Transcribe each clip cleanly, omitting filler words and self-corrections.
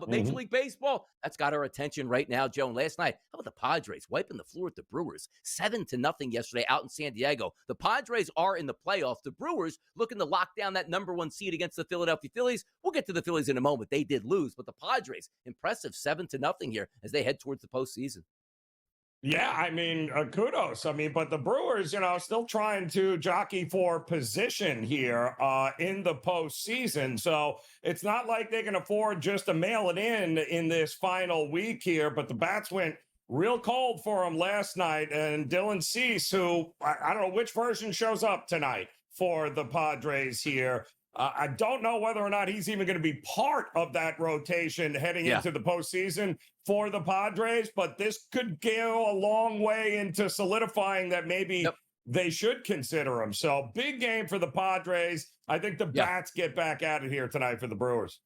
but Major League Baseball, that's got our attention right now, Joe. And last night, how about the Padres wiping the floor with the Brewers? 7-0 yesterday out in San Diego. The Padres are in the playoffs. The Brewers looking to lock down that number 1 seed against the Philadelphia Phillies. We'll get to the Phillies in a moment. They did lose, but the Padres, impressive 7-0 here as they head towards the postseason. Yeah, I mean, kudos. I mean, but the Brewers, still trying to jockey for position here in the postseason. So it's not like they can afford just to mail it in this final week here. But the bats went real cold for them last night. And Dylan Cease, who I don't know which version shows up tonight for the Padres here. I don't know whether or not he's even going to be part of that rotation heading into the postseason for the Padres, but this could go a long way into solidifying that maybe they should consider him. So big game for the Padres. I think the bats get back at it here tonight for the Brewers.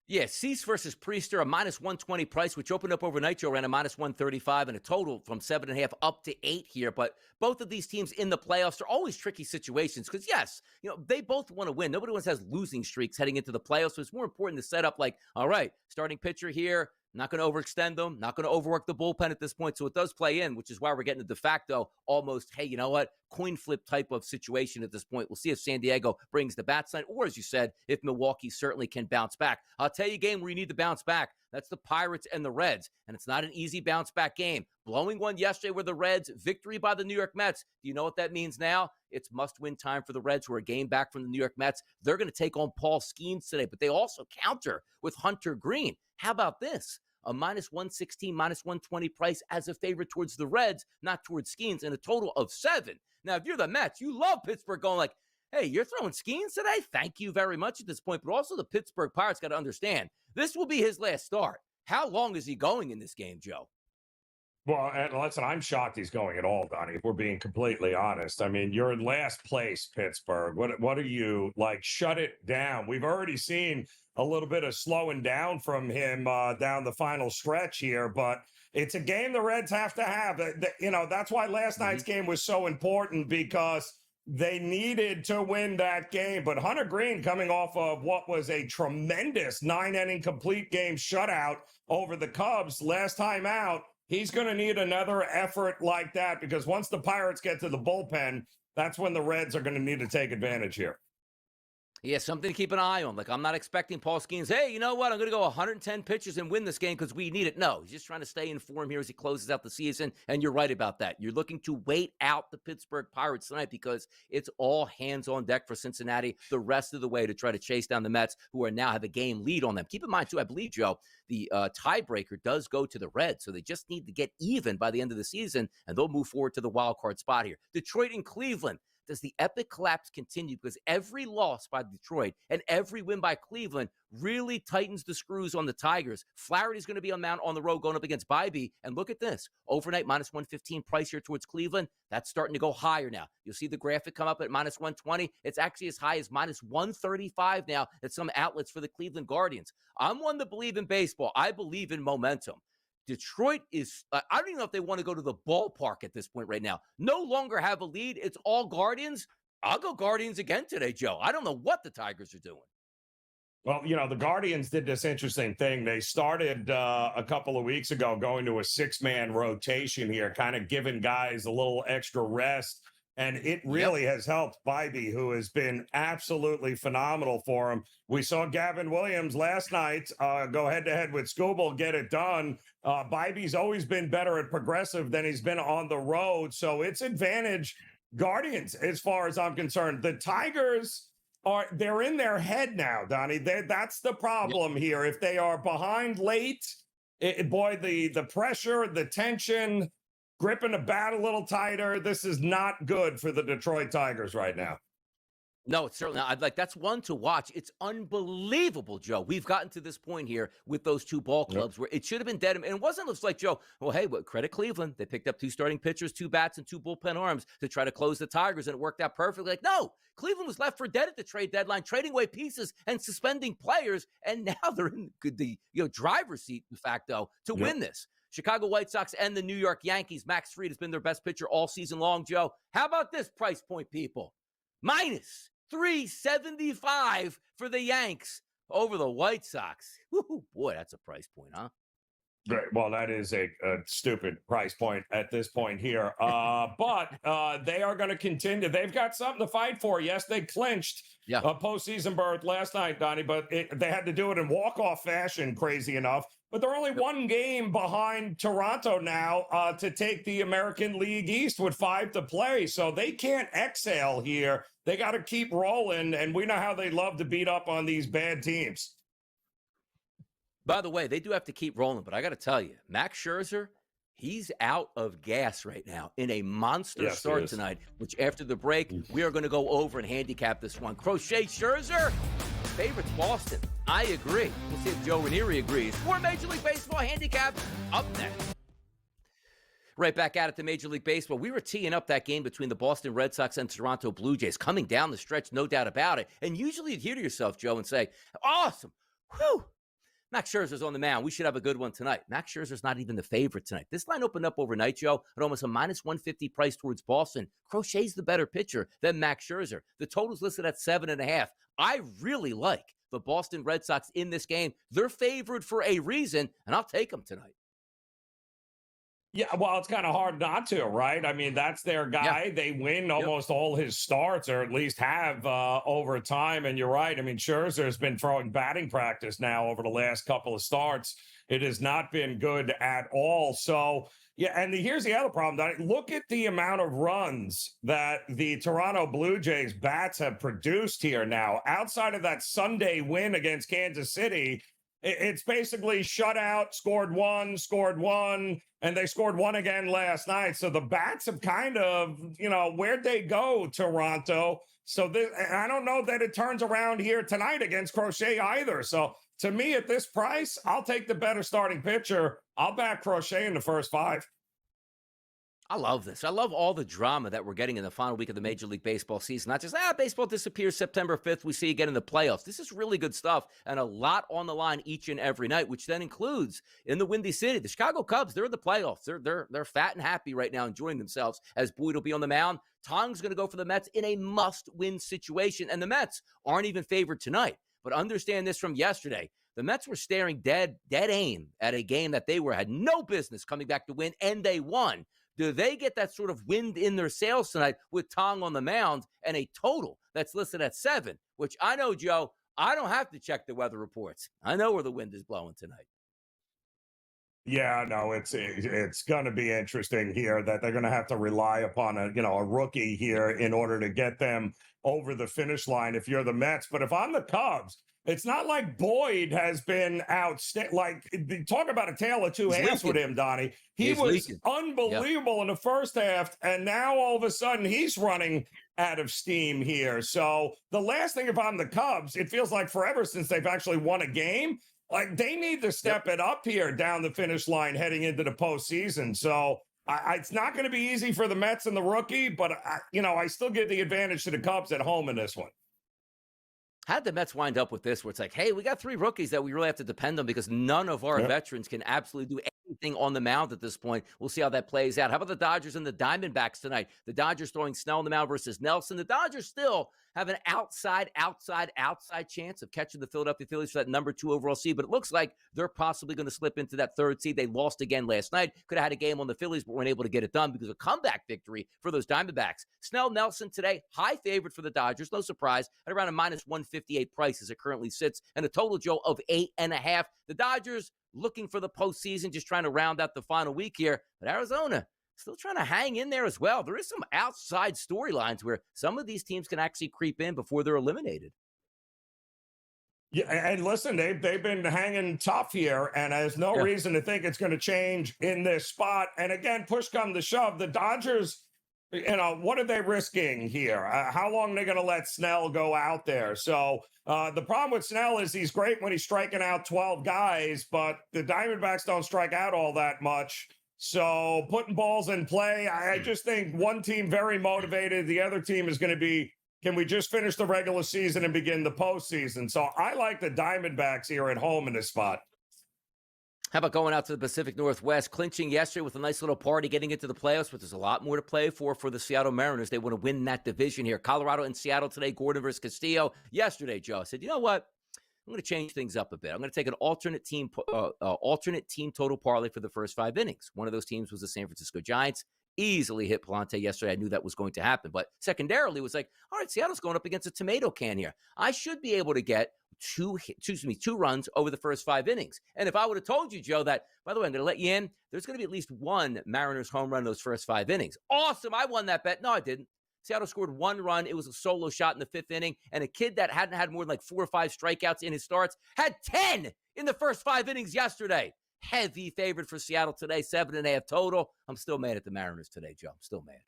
Yeah, Cease versus Priester, a -120 price, which opened up overnight, Joe, around a -135, and a total from 7.5 up to 8 here. But both of these teams in the playoffs are always tricky situations because, yes, they both want to win. Nobody wants has losing streaks heading into the playoffs. So it's more important to set up like, all right, starting pitcher here, not going to overextend them, not going to overwork the bullpen at this point. So it does play in, which is why we're getting a de facto almost, hey, you know what, coin flip type of situation at this point. We'll see if San Diego brings the bat sign, or as you said, if Milwaukee certainly can bounce back. I'll tell you a game where you need to bounce back. That's the Pirates and the Reds, and it's not an easy bounce back game. Blowing one yesterday with the Reds, victory by the New York Mets. Do you know what that means now? It's must-win time for the Reds, who are a game back from the New York Mets. They're going to take on Paul Skeens today, but they also counter with Hunter Green. How about this? A -116, -120 price as a favorite towards the Reds, not towards Skeens, and a total of 7. Now, if you're the Mets, you love Pittsburgh going like, hey, you're throwing Skeens today? Thank you very much at this point. But also the Pittsburgh Pirates got to understand, this will be his last start. How long is he going in this game, Joe? Well, and listen, I'm shocked he's going at all, Donnie, if we're being completely honest. I mean, you're in last place, Pittsburgh. What are you, like, shut it down? We've already seen a little bit of slowing down from him down the final stretch here, but it's a game the Reds have to have. That's why last night's game was so important, because they needed to win that game. But Hunter Green, coming off of what was a tremendous 9-inning complete game shutout over the Cubs last time out, he's going to need another effort like that, because once the Pirates get to the bullpen, that's when the Reds are going to need to take advantage here. Yeah, something to keep an eye on. Like, I'm not expecting Paul Skeens, hey, you know what, I'm going to go 110 pitches and win this game because we need it. No, he's just trying to stay in form here as he closes out the season, and you're right about that. You're looking to wait out the Pittsburgh Pirates tonight because it's all hands on deck for Cincinnati the rest of the way to try to chase down the Mets, who are now have a game lead on them. Keep in mind, too, I believe, Joe, the tiebreaker does go to the Reds, so they just need to get even by the end of the season, and they'll move forward to the wild card spot here. Detroit and Cleveland. Does the epic collapse continue? Because every loss by Detroit and every win by Cleveland really tightens the screws on the Tigers. Flaherty's going to be on mound on the road going up against Bybee. And look at this. Overnight, -115 price here towards Cleveland. That's starting to go higher now. You'll see the graphic come up at -120. It's actually as high as -135 now at some outlets for the Cleveland Guardians. I'm one to believe in baseball. I believe in momentum. Detroit is, I don't even know if they want to go to the ballpark at this point right now. No longer have a lead. It's all Guardians. I'll go Guardians again today, Joe. I don't know what the Tigers are doing. Well, the Guardians did this interesting thing. They started a couple of weeks ago going to a 6-man rotation here, kind of giving guys a little extra rest. And it really has helped Bybee, who has been absolutely phenomenal for him. We saw Gavin Williams last night go head-to-head with Skubal, get it done. Bybee's always been better at progressive than he's been on the road. So it's advantage Guardians as far as I'm concerned. The Tigers, they're in their head now, Donnie. That's the problem here. If they are behind late, the pressure, the tension, gripping the bat a little tighter. This is not good for the Detroit Tigers right now. No, it's certainly not. That's one to watch. It's unbelievable, Joe. We've gotten to this point here with those two ball clubs where it should have been dead. And it wasn't just like, Joe, well, hey, credit Cleveland. They picked up 2 starting pitchers, 2 bats, and 2 bullpen arms to try to close the Tigers, and it worked out perfectly. Like, no, Cleveland was left for dead at the trade deadline, trading away pieces and suspending players, and now they're in the driver's seat, de facto, to win this. Chicago White Sox and the New York Yankees. Max Fried has been their best pitcher all season long, Joe. How about this price point, people? -375 for the Yanks. over the White Sox. Woo-hoo, boy, that's a price point, huh? Right. Well, that is a stupid price point at this point here. But they are going to continue. They've got something to fight for. Yes, they clinched Yeah. a postseason berth last night, Donnie, but they had to do it in walk-off fashion, crazy enough. But they're only one game behind Toronto now to take the American League East with 5 to play. So they can't exhale here. They got to keep rolling, and we know how they love to beat up on these bad teams. By the way, they do have to keep rolling, but I got to tell you, Max Scherzer, he's out of gas right now in a monster start tonight, which after the break, we are going to go over and handicap this one. Crochet Scherzer, favorites Boston. I agree. We'll see if Joe Ranieri agrees. More Major League Baseball handicaps up next. Right back at it to Major League Baseball. We were teeing up that game between the Boston Red Sox and Toronto Blue Jays, coming down the stretch, no doubt about it. And usually you'd hear to yourself, Joe, and say, awesome, whew. Max Scherzer's on the mound. We should have a good one tonight. Max Scherzer's not even the favorite tonight. This line opened up overnight, Joe, at almost a minus 150 price towards Boston. Crochet's the better pitcher than Max Scherzer. The total's listed at 7.5. I really like the Boston Red Sox in this game. They're favored for a reason, and I'll take them tonight. Yeah, well, it's kind of hard not to, right? I mean, that's their guy. Yeah. They win almost all his starts, or at least have over time. And you're right. I mean, Scherzer's been throwing batting practice now over the last couple of starts. It has not been good at all. So, yeah, and here's the other problem, Donnie. Look at the amount of runs that the Toronto Blue Jays bats have produced here now. Outside of that Sunday win against Kansas City, it's basically shutout, scored one, and they scored one again last night. So the bats have kind of, where'd they go, Toronto? So I don't know that it turns around here tonight against Crochet either. So to me, at this price, I'll take the better starting pitcher. I'll back Crochet in the first 5. I love this. I love all the drama that we're getting in the final week of the Major League Baseball season. Not just, baseball disappears September 5th. We see you again in the playoffs. This is really good stuff and a lot on the line each and every night, which then includes in the Windy City, the Chicago Cubs. They're in the playoffs. They're fat and happy right now, enjoying themselves as Boyd will be on the mound. Tong's going to go for the Mets in a must-win situation, and the Mets aren't even favored tonight. But understand this from yesterday. The Mets were staring dead aim at a game that they had no business coming back to win, and they won. Do they get that sort of wind in their sails tonight with Tong on the mound and a total that's listed at 7, which I know, Joe, I don't have to check the weather reports. I know where the wind is blowing tonight. Yeah, no, it's going to be interesting here that they're going to have to rely upon a rookie here in order to get them over the finish line if you're the Mets. But if I'm the Cubs, it's not like Boyd has been talk about a tale of two halves with him, Donnie. He was unbelievable in the first half, and now all of a sudden he's running out of steam here. So the last thing, if I'm the Cubs, it feels like forever since they've actually won a game. Like, they need to step it up here down the finish line heading into the postseason. So it's not going to be easy for the Mets and the rookie, but I still give the advantage to the Cubs at home in this one. How did the Mets wind up with this where it's like, hey, we got 3 rookies that we really have to depend on because none of our veterans can absolutely do anything on the mound at this point. We'll see how that plays out. How about the Dodgers and the Diamondbacks tonight? The Dodgers throwing Snell on the mound versus Nelson. The Dodgers still have an outside chance of catching the Philadelphia Phillies for that number 2 overall seed, but it looks like they're possibly going to slip into that 3rd seed. They lost again last night. Could have had a game on the Phillies, but weren't able to get it done because of a comeback victory for those Diamondbacks. Snell, Nelson today, high favorite for the Dodgers. No surprise, at around a minus 158 price as it currently sits, and a total, Joe, of 8.5. The Dodgers looking for the postseason, just trying to round out the final week here, but Arizona still trying to hang in there as well. There is some outside storylines where some of these teams can actually creep in before they're eliminated. Yeah, and listen, they've been hanging tough here, and there's no reason to think it's going to change in this spot. And again, push come to shove, the Dodgers, what are they risking here? How long are they going to let Snell go out there? So the problem with Snell is he's great when he's striking out 12 guys, but the Diamondbacks don't strike out all that much. So putting balls in play, I just think one team very motivated. The other team is going to be, can we just finish the regular season and begin the postseason? So I like the Diamondbacks here at home in this spot. How about going out to the Pacific Northwest, clinching yesterday with a nice little party, getting into the playoffs, but there's a lot more to play for the Seattle Mariners. They want to win that division here. Colorado and Seattle today, Gordon versus Castillo. Yesterday, Joe, I said, you know what? I'm going to change things up a bit. I'm going to take an alternate team total parlay for the first 5 innings. One of those teams was the San Francisco Giants. Easily hit Palante yesterday. I knew that was going to happen. But secondarily, it was like, all right, Seattle's going up against a tomato can here. I should be able to get two runs over the first 5 innings. And if I would have told you, Joe, that, by the way, I'm going to let you in, there's going to be at least one Mariners home run in those first 5 innings. Awesome. I won that bet. No, I didn't. Seattle scored 1 run. It was a solo shot in the 5th inning. And a kid that hadn't had more than like 4 or 5 strikeouts in his starts had 10 in the first 5 innings yesterday. Heavy favorite for Seattle today, 7.5 total. I'm still mad at the Mariners today, Joe. I'm still mad.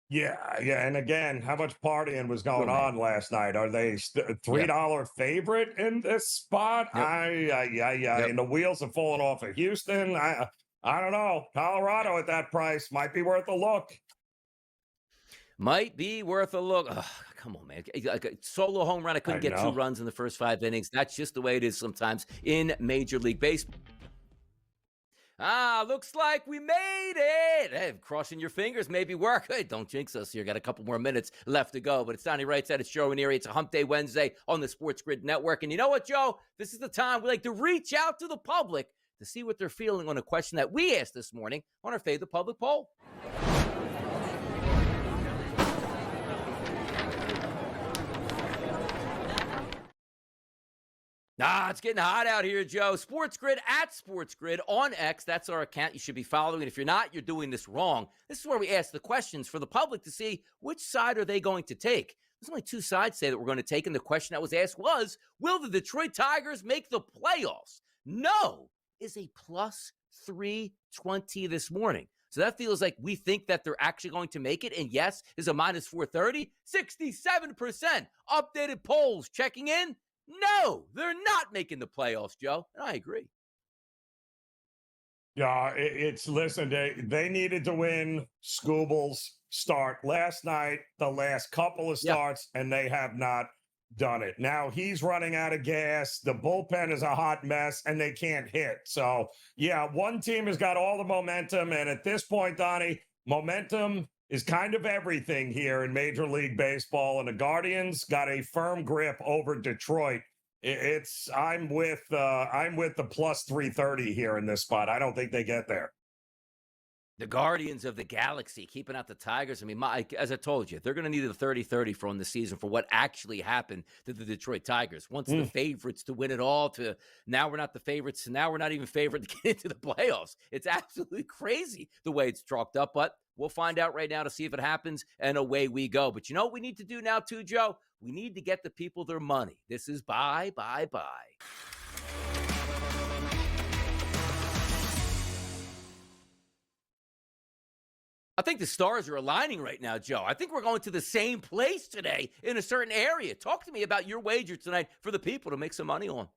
Yeah. And again, how much partying was going on last night? Are they $3 favorite in this spot? Yep. And the wheels have fallen off of Houston. I don't know. Colorado at that price might be worth a look. Might be worth a look. Oh, come on, man. Like a solo home run. I couldn't get 2 runs in the first 5 innings. That's just the way it is sometimes in Major League Baseball. Looks like we made it. Hey, crossing your fingers, maybe work. Hey, don't jinx us here. Got a couple more minutes left to go. But it's Donnie Wright said it's Joe Ranieri. It's a Hump Day Wednesday on the SportsGrid Network. And you know what, Joe? This is the time we like to reach out to the public to see what they're feeling on a question that we asked this morning on our Fade the Public poll. It's getting hot out here, Joe. SportsGrid at SportsGrid on X. That's our account. You should be following it. If you're not, you're doing this wrong. This is where we ask the questions for the public to see which side are they going to take. There's only 2 sides today that we're going to take, and the question that was asked was, will the Detroit Tigers make the playoffs? No is a plus 320 this morning. So that feels like we think that they're actually going to make it. And yes, is a minus 430. 67% updated polls checking in. No, they're not making the playoffs, Joe. And I agree. Yeah, listen, they needed to win Scooble's start last night, the last couple of starts, and they have not done it. Now he's running out of gas. The bullpen is a hot mess, and they can't hit. So, yeah, one team has got all the momentum. And at this point, Donnie, momentum is kind of everything here in Major League Baseball, and the Guardians got a firm grip over Detroit. I'm with the plus 330 here in this spot. I don't think they get there. The Guardians of the Galaxy keeping out the Tigers. I mean, as I told you, they're going to need a 30-30 from the season for what actually happened to the Detroit Tigers. Once the favorites to win it all, to now we're not the favorites, to now we're not even favored to get into the playoffs. It's absolutely crazy the way it's chalked up, but we'll find out right now to see if it happens, and away we go. But you know what we need to do now too, Joe? We need to get the people their money. This is buy. I think the stars are aligning right now, Joe. I think we're going to the same place today in a certain area. Talk to me about your wager tonight for the people to make some money on.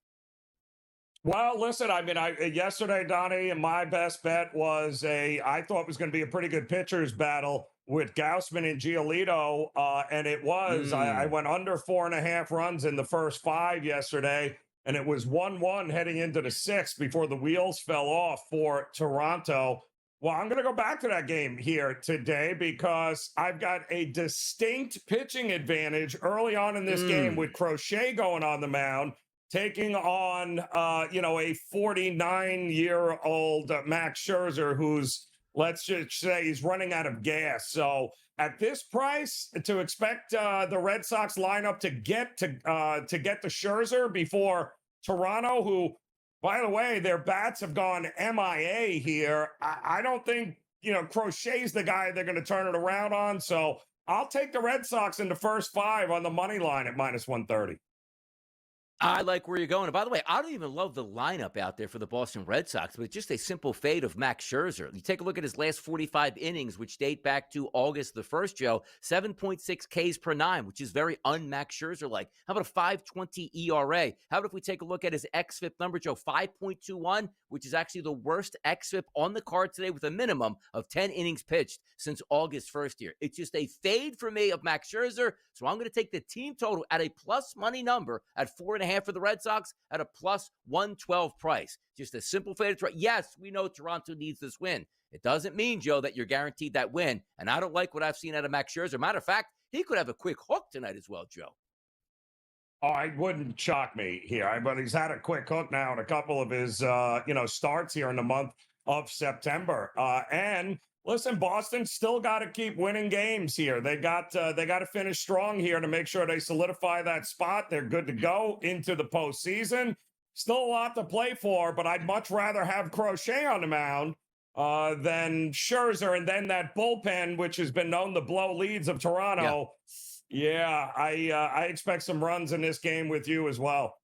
Well, listen, I mean, yesterday, Donnie, my best bet was I thought it was going to be a pretty good pitchers battle with Gausman and Giolito, and it was. I went under 4.5 runs in the first 5 yesterday, and it was 1-1 heading into the 6th before the wheels fell off for Toronto. Well, I'm going to go back to that game here today because I've got a distinct pitching advantage early on in this game with Crochet going on the mound, taking on, a 49-year-old Max Scherzer who's, let's just say, he's running out of gas. So at this price, to expect the Red Sox lineup to get to Scherzer before Toronto, who, by the way, their bats have gone MIA here. I don't think, Crochet's the guy they're going to turn it around on. So I'll take the Red Sox in the first 5 on the money line at minus 130. I like where you're going. And by the way, I don't even love the lineup out there for the Boston Red Sox, but it's just a simple fade of Max Scherzer. You take a look at his last 45 innings, which date back to August the 1st, Joe, 7.6 Ks per 9, which is very un-Max Scherzer-like. How about a 5.20 ERA? How about if we take a look at his xFIP number, Joe, 5.21, which is actually the worst xFIP on the card today with a minimum of 10 innings pitched since August 1st here. It's just a fade for me of Max Scherzer, so I'm going to take the team total at a plus money number at 4.5 for the Red Sox at a plus 112 price. Just a simple fade. Yes, we know Toronto needs this win. It doesn't mean, Joe, that you're guaranteed that win. And I don't like what I've seen out of Max Scherzer. Matter of fact, he could have a quick hook tonight as well, Joe. Oh, it wouldn't shock me here, but he's had a quick hook now in a couple of his, starts here in the month of September. And listen, Boston still got to keep winning games here. They got to finish strong here to make sure they solidify that spot. They're good to go into the postseason. Still a lot to play for, but I'd much rather have Crochet on the mound than Scherzer, and then that bullpen, which has been known to blow leads of Yeah. Toronto. Yeah, I expect some runs in this game with you as well.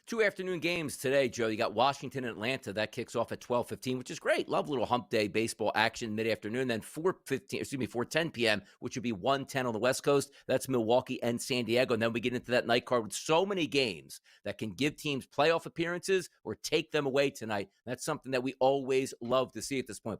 2 afternoon games today, Joe. You got Washington and Atlanta. That kicks off at 12:15, which is great. Love little hump day baseball action mid-afternoon. Then 4:10 p.m., which would be 1:10 on the West Coast. That's Milwaukee and San Diego. And then we get into that night card with so many games that can give teams playoff appearances or take them away tonight. That's something that we always love to see at this point.